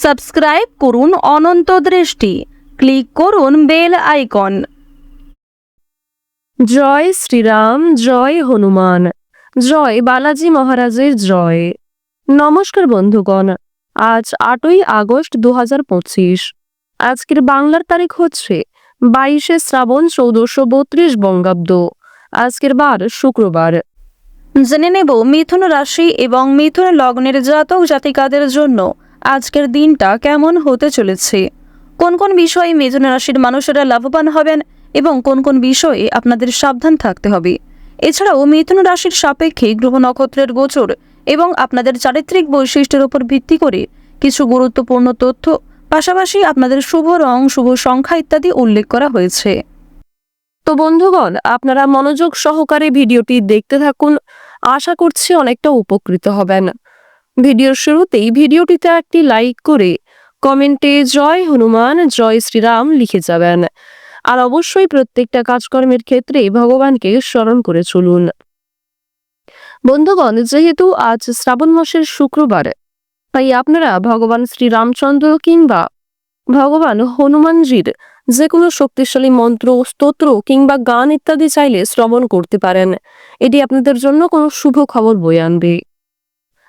Subscribe করুন অনন্ত দৃষ্টি, click করুন বেল আইকন। জয় শ্রীরাম, জয় হনুমান, জয় বালাজি মহারাজের জয়। নমস্কার বন্ধুগণ, আজ 8ই আগস্ট 2025। আজকের বাংলার তারিখ হচ্ছে 22শে শ্রাবণ 1432 বঙ্গাব্দ। আজকের বার শুক্রবার। জেনে নেব মিথুন রাশি এবং মিথুন লগ্নের জাতক জাতিকাদের জন্য আজকের দিনটা কেমন হতে চলেছে, কোন কোন বিষয়ে মিথুন রাশির মানুষেরা লাভবান হবেন এবং কোন কোন বিষয়ে আপনাদের সাবধান থাকতে হবে। এছাড়াও মিথুন রাশির সাপেক্ষে গ্রহ নক্ষত্রের গোচর এবং আপনাদের চারিত্রিক বৈশিষ্ট্যের উপর ভিত্তি করে কিছু গুরুত্বপূর্ণ তথ্য, পাশাপাশি আপনাদের শুভ রং, শুভ সংখ্যা ইত্যাদি উল্লেখ করা হয়েছে। তো বন্ধুগণ, আপনারা মনোযোগ সহকারে ভিডিওটি দেখতে থাকুন। আশা করছি অনেকটা উপকৃত হবেন। ভিডিওর শুরুতেই ভিডিওটিতে একটি লাইক করে কমেন্টে জয় হনুমান, জয় শ্রীরাম লিখে যাবেন। আর অবশ্যই প্রত্যেকটা কাজকর্মের ক্ষেত্রে ভগবানকে স্মরণ করে চলুন। বন্ধুগণ, যেহেতু আজ শ্রাবণ মাসের শুক্রবার, তাই আপনারা ভগবান শ্রীরামচন্দ্র কিংবা ভগবান হনুমানজির যে কোনো শক্তিশালী মন্ত্র, স্তোত্র কিংবা গান ইত্যাদি চাইলে শ্রবণ করতে পারেন। এটি আপনাদের জন্য কোনো শুভ খবর বয়ে আনবে।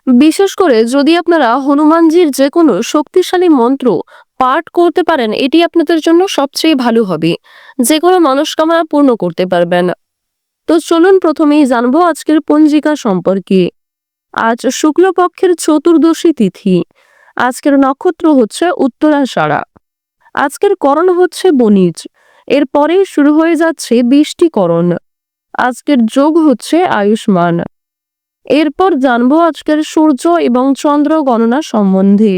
বিশেষ করে যদি আপনারা হনুমানজির যে কোনো শক্তিশালী মন্ত্র পাঠ করতে পারেন, এটি আপনাদের জন্য সবচেয়ে ভালো হবে। যে কোনো মনস্কামনা পূর্ণ করতে পারবেন। তো চলুন প্রথমেই জানবো আজকের পঞ্জিকা সম্পর্কে। আজ শুক্লপক্ষের চতুর্দশী তিথি। আজকের নক্ষত্র হচ্ছে উত্তরাষাঢ়া। আজকের করণ হচ্ছে বণিজ। এরপরে শুরু হয়ে যাচ্ছে বৃষ্টিকরণ। আজকের যোগ হচ্ছে আয়ুষ্মান। এরপর জানবো আজকের সূর্য এবং চন্দ্র গণনা সম্বন্ধে।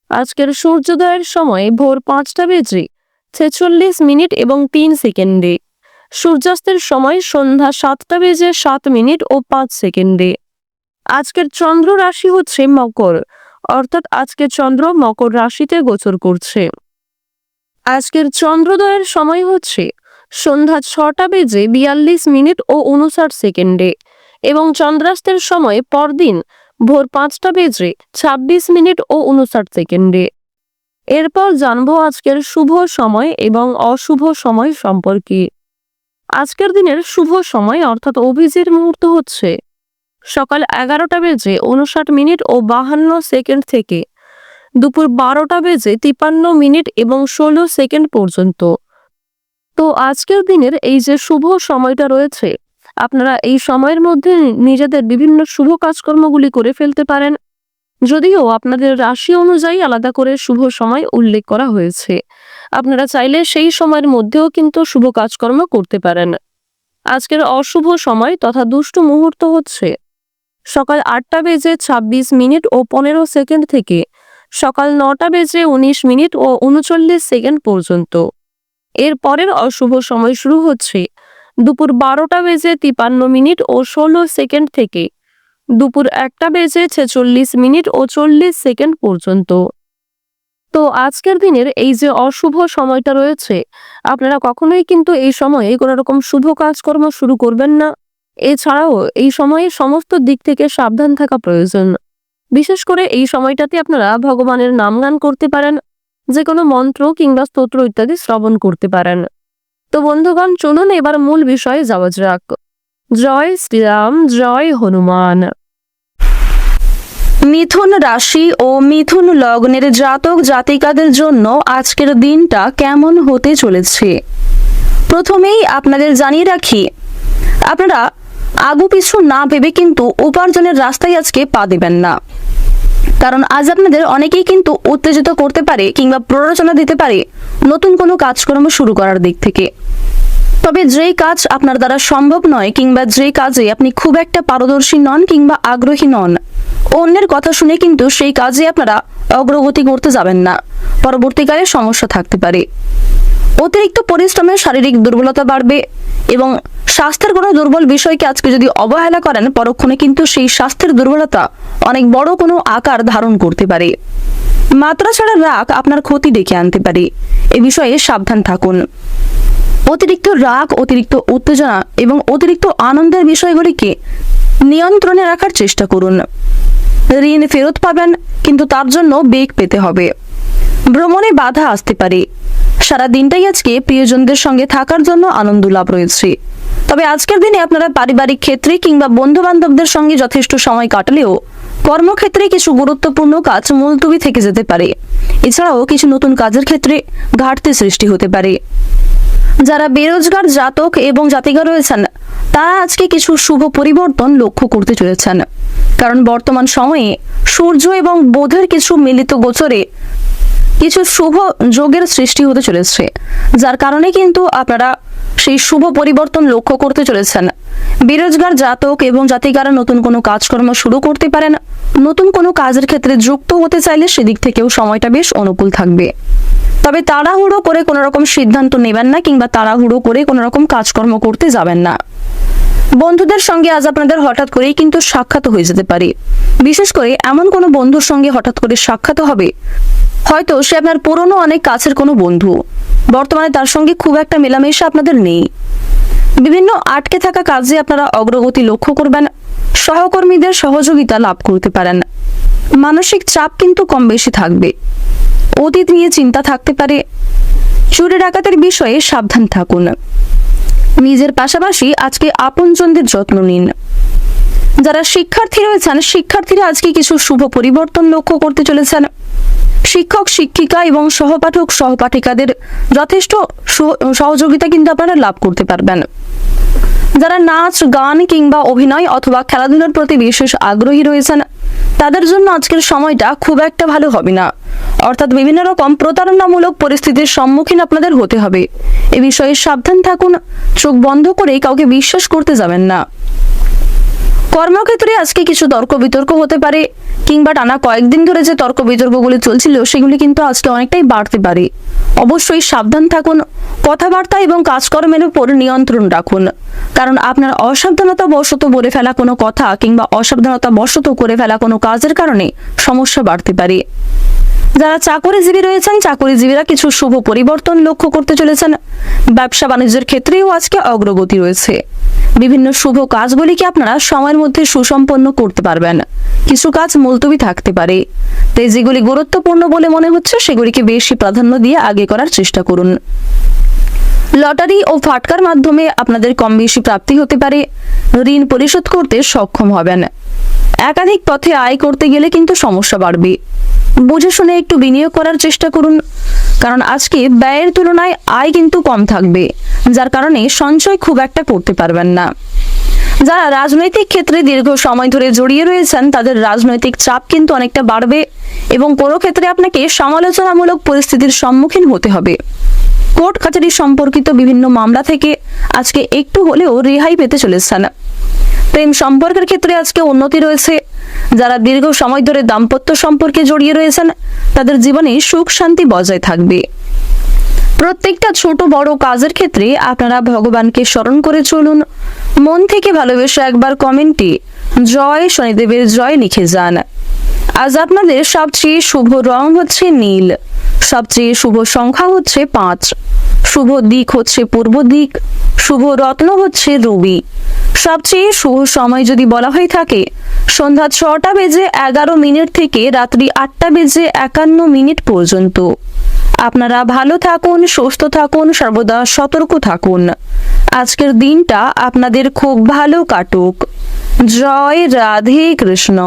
আজকের সূর্যোদয়ের সময় ভোর 5:46 এবং 3 সেকেন্ডে। সূর্যাস্তের সময় সন্ধ্যা 7:07 ও 5 সেকেন্ডে। আজকের চন্দ্র রাশি হচ্ছে মকর, অর্থাৎ আজকে চন্দ্র মকর রাশিতে গোচর করছে। আজকের চন্দ্রোদয়ের সময় হচ্ছে সন্ধ্যা 6:42 ও 59 সেকেন্ডে এবং চন্দ্রাস্তের সময় পরদিন ভোর 5:26 ও 59 সেকেন্ডে। এরপর জানবো আজকের শুভ সময় এবং অশুভ সময় সম্পর্কে। আজকের দিনের শুভ সময় অর্থাৎ অভিজিৎ মুহূর্ত হচ্ছে সকাল 11:59 ও 52 সেকেন্ড থেকে দুপুর 12:53 এবং 16 সেকেন্ড পর্যন্ত। তো আজকের দিনের এই যে শুভ সময়টা রয়েছে, আপনারা এই সময়ের মধ্যে নিজেদের বিভিন্ন শুভ কাজকর্মগুলি করে ফেলতে পারেন। যদিও আপনাদের রাশি অনুযায়ী আলাদা করে শুভ সময় উল্লেখ করা হয়েছে, আপনারা চাইলে সেই সময়ের মধ্যেও কিন্তু শুভ কাজকর্ম করতে পারেন। আজকের অশুভ সময় তথা দুষ্ট মুহূর্ত হচ্ছে সকাল 8:26 ও 15 সেকেন্ড থেকে সকাল 9:19 ও 39 সেকেন্ড পর্যন্ত। এর পরের অশুভ সময় শুরু হচ্ছে দুপুর 12:53 ও 16 সেকেন্ড থেকে দুপুর 1:46 ও 40 সেকেন্ড পর্যন্ত। তো আজকের দিনের এই যে অশুভ সময়টা রয়েছে, আপনারা কখনোই কিন্তু এই সময়ে কোনো রকম শুভ কাজকর্ম শুরু করবেন না। এছাড়াও এই সময়ে সমস্ত দিক থেকে সাবধান থাকা প্রয়োজন। বিশেষ করে এই সময়টাতে আপনারা ভগবানের নামগান করতে পারেন, যে কোনো মন্ত্র কিংবা স্তোত্র ইত্যাদি শ্রবণ করতে পারেন। তো বন্ধুগণ, চলুন এবার মূল বিষয়ে যাওয়া যাক। জয় শ্রীরাম, জয় হনুমান। মিথুন রাশি ও মিথুন লগ্নের জাতক জাতিকাদের জন্য আজকের দিনটা কেমন হতে চলেছে। প্রথমেই আপনাদের জানিয়ে রাখি, আপনারা আগু পিছু না ভেবে কিন্তু উপার্জনের রাস্তায় আজকে পা দেবেন না। কারণ আজ আপনাদের অনেকেই কিন্তু উত্তেজিত করতে পারে কিংবা প্ররোচনা দিতে পারে নতুন কোনো কাজকর্ম শুরু করার দিক থেকে। তবে যেই কাজ আপনার দ্বারা সম্ভব নয় কিংবা যে কাজে আপনি খুব একটা পারদর্শী নন কিংবা আগ্রহী নন, অন্যের কথা শুনে কিন্তু সেই কাজে আপনারা অগ্রগতি করতে যাবেন না। পরবর্তীকালে সমস্যা থাকতে পারে। অতিরিক্ত পরিশ্রমে শারীরিক দুর্বলতা বাড়বে এবং স্বাস্থ্যের কোনো দুর্বল বিষয়কে আজকে যদি অবহেলা করেন, পরক্ষণে কিন্তু সেই স্বাস্থ্যের দুর্বলতা অনেক বড় কোনো আকার ধারণ করতে পারে। মাত্রা ছাড়া রাগ আপনার ক্ষতি ডেকে আনতে পারে, এ বিষয়ে সাবধান থাকুন। অতিরিক্ত রাগ, অতিরিক্ত উত্তেজনা এবং অতিরিক্ত আনন্দের বিষয়গুলিকে নিয়ন্ত্রণে রাখার চেষ্টা করুন। ঋণ ফেরত পাবেন, কিন্তু তার জন্য বেগ পেতে হবে। ভ্রমণে বাধা আসতে পারে। সারা দিনটাই আজকে প্রিয়জনদের সঙ্গে থাকার জন্য আনন্দ লাভ রয়েছে। তবে আজকের দিনে আপনারা পারিবারিক ক্ষেত্রে কিংবা বন্ধু বান্ধবদের সঙ্গে যথেষ্ট সময় কাটালেও কর্মক্ষেত্রে কিছু গুরুত্বপূর্ণ কাজ মুলতবি থেকে যেতে পারে। এছাড়াও কিছু নতুন কাজের ক্ষেত্রে ঘাটতি সৃষ্টি হতে পারে। যারা বেরোজগার জাতক এবং জাতিকা রয়েছেন তারা আজকে কিছু শুভ পরিবর্তন লক্ষ্য করতে চলেছেন, কারণ বর্তমান সময়ে সূর্য এবং বুধের কিছু মিলিত গোচরে কিছু শুভ যোগের সৃষ্টি হতে চলেছে, যার কারণে কিন্তু আপনারা সেই শুভ পরিবর্তন লক্ষ্য করতে চলেছেন। বেরোজগার জাতক এবং জাতিকারা নতুন কোনো কাজকর্ম শুরু করতে পারেন। নতুন কোনো কাজের ক্ষেত্রে যুক্ত হতে চাইলে সেদিক থেকেও সময়টা বেশ অনুকূল থাকবে। তবে তাড়াহুড়ো করে কোনো রকম সিদ্ধান্ত নেবেন না, কিংবা তাড়াহুড়ো করে কোনো রকম কাজকর্ম করতে যাবেন না। বন্ধুদের সঙ্গে আজ আপনাদের হঠাৎ করেই কিন্তু সাক্ষাৎ হয়ে যেতে পারে। বিশেষ করে এমন কোনো বন্ধুর সঙ্গে হঠাৎ করে সাক্ষাৎ হবে, হয়তো সে আপনার পুরনো অনেক কাছের কোনো বন্ধু, বর্তমানে তার সঙ্গে খুব একটা মেলামেশা আপনাদের নেই। বিভিন্ন আটকে থাকা কাজে আপনারা অগ্রগতি লক্ষ্য করবেন। সহকর্মীদের সহযোগিতা লাভ করতে পারেন। মানসিক চাপ কিন্তু কম বেশি থাকবে। অতীত নিয়ে চিন্তা থাকতে পারে। চুরি ডাকাতের বিষয়ে সাবধান থাকুন। নিজের পাশাপাশি আজকে আপনজনদের যত্ন নিন। যারা শিক্ষার্থী রয়েছেন, শিক্ষার্থীরা আজকে কিছু শুভ পরিবর্তন লক্ষ্য করতে চলেছেন। শিক্ষক শিক্ষিকা এবং সহপাঠক সহপাঠিকাদের যথেষ্ট সহযোগিতা কিন্তু আপনারা লাভ করতে পারবেন। যারা নাচ গান কিংবা অভিনয় অথবা খেলাধুলার প্রতি বিশেষ আগ্রহী রয়েছেন তাদের জন্য আজকের সময়টা খুব একটা ভালো হবে না, অর্থাৎ বিভিন্ন রকম প্রতারণামূলক পরিস্থিতির সম্মুখীন আপনাদের হতে হবে। এ বিষয়ে সাবধান থাকুন। চোখ বন্ধ করে কাউকে বিশ্বাস করতে যাবেন না। কর্মক্ষেত্রে আজকে কিছু তর্ক বিতর্ক হতে পারে, কিংবা টানা কয়েকদিন ধরে যে তর্ক বিতর্কগুলি চলছিল সেগুলি কিন্তু আজকে অনেকটাই বাড়তে পারে। অবশ্যই সাবধান থাকুন। কথাবার্তা এবং কাজকর্মের উপর নিয়ন্ত্রণ রাখুন, কারণ আপনার অসাবধানতা বশত বলে ফেলা কোনো কথা কিংবা অসাবধানতা বশত করে ফেলা কোনো কাজের কারণে সমস্যা বাড়তে পারে। যারা চাকরিজীবী রয়েছেন, চাকরিজীবীরা কিছু শুভ পরিবর্তন লক্ষ্য করতে চলেছেন। ব্যবসা বাণিজ্যের ক্ষেত্রেও আজকে অগ্রগতি রয়েছে। বিভিন্ন শুভ কাজগুলিকে আপনারা সময়ের মধ্যে সুসম্পন্ন করতে পারবেন। কিছু কাজ মুলতবি থাকতে পারে, তাই যেগুলি গুরুত্বপূর্ণ বলে মনে হচ্ছে সেগুলিকে বেশি প্রাধান্য দিয়ে আগে করার চেষ্টা করুন। লটারি ও ফাটকার মাধ্যমে আপনাদের কম বেশি প্রাপ্তি হতে পারে। ঋণ পরিশোধ করতে সক্ষম হবেন। একাধিক পথে আয় করতে গেলে কিন্তু সমস্যা বাড়বে। বুঝে শুনে একটু বিনিয়োগ করার চেষ্টা করুন, কারণ আজকে ব্যয়ের তুলনায় আয় কিন্তু কম থাকবে, যার কারণে সঞ্চয় খুব একটা করতে পারবেন না। যারা রাজনৈতিক ক্ষেত্রে দীর্ঘ সময় ধরে জড়িয়ে রয়েছেন তাদের রাজনৈতিক চাপ কিন্তু অনেকটা বাড়বে, এবং কোনো ক্ষেত্রে আপনাকে সমালোচনামূলক পরিস্থিতির সম্মুখীন হতে হবে। কোর্ট কাছারি সম্পর্কিত বিভিন্ন মামলা থেকে আজকে একটু হলেও রেহাই পেতে চলেছেন। প্রেম সম্পর্কের ক্ষেত্রে আজকে উন্নতি রয়েছে। যারা দীর্ঘ সময় ধরে দাম্পত্য সম্পর্কে জড়িয়ে রয়েছেন তাদের জীবনে সুখ শান্তি বজায় থাকবে। প্রত্যেকটা ছোট বড় কাজের ক্ষেত্রে আপনারা ভগবানকে স্মরণ করে চলুন। মন থেকে ভালোবেসে একবার কমেন্টে জয় শনিদেবের জয় লিখে যান। আজ আপনাদের সবচেয়ে শুভ রং হচ্ছে নীল। সবচেয়ে শুভ সংখ্যা হচ্ছে 5। শুভ দিক হচ্ছে পূর্ব দিক। শুভ রত্ন হচ্ছে রুবি। সবচেয়ে শুভ সময় যদি বলা হয়ে থাকে সন্ধ্যা 6টা বেজে 11 মিনিট থেকে রাত্রি 8টা বেজে 51 মিনিট পর্যন্ত। আপনারা ভালো থাকুন, সুস্থ থাকুন, সর্বদা সতর্ক থাকুন। আজকের দিনটা আপনাদের খুব ভালো কাটুক। জয় রাধে কৃষ্ণ।